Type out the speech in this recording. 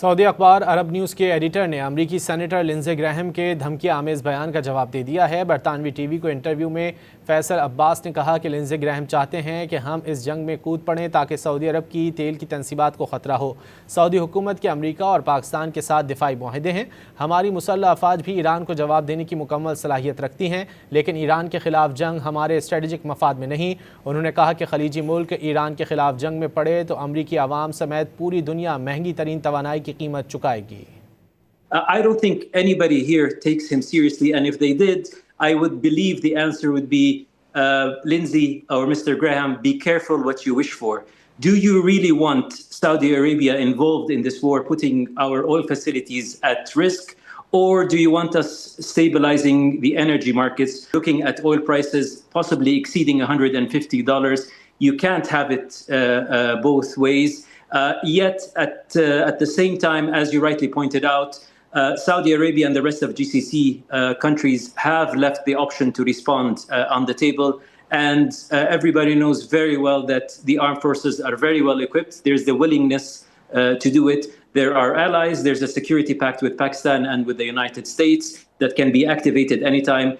Saudi अखबार अरब news के editor ने अमरीकी सेनेटर लिंजे गराहम के धमकी आमेज़ बयान का जवाब दे दिया है। बरतानवी टीवी को इंटरव्यू में फैसल अब्बास ने कहा कि लिंजे गराहम चाहते हैं कि हम इस जंग में कूद पड़ें ताकि सऊदी अरब की तेल की तनसीबात को ख़तरा हो। सऊदी हुकूमत के अमरीका और पाकिस्तान के साथ दिफाई मुआहदे हैं। हमारी मुसल्लह अफवाज भी ईरान को जवाब देने की मुकम्मल सलाहियत रखती हैं, लेकिन ईरान के ख़िलाफ़ जंग हमारे स्ट्रेटजिक मफाद में नहीं। उन्होंने कहा कि खलीजी मुल्क ईरान के ख़िलाफ़ जंग में पड़े तो अमरीकी आवाम समेत पूरी दुनिया महंगी तरीन तवानाई की कीमत चुकाएगी। I don't think anybody here takes him seriously, and if they did, I would believe the answer would be, Lindsey or Mr. Graham, be careful what you wish for. Do you really want Saudi Arabia involved in this war, putting our oil facilities at risk? Or do you want us stabilizing the energy markets, looking at oil prices possibly exceeding $150? You can't have it both ways. Yet, at the same time, as you rightly pointed out, Saudi Arabia and the rest of GCC countries have left the option to respond on the table. And everybody knows very well that the armed forces are very well equipped. There's the willingness to do it. There are allies. There's a security pact with Pakistan and with the United States that can be activated anytime.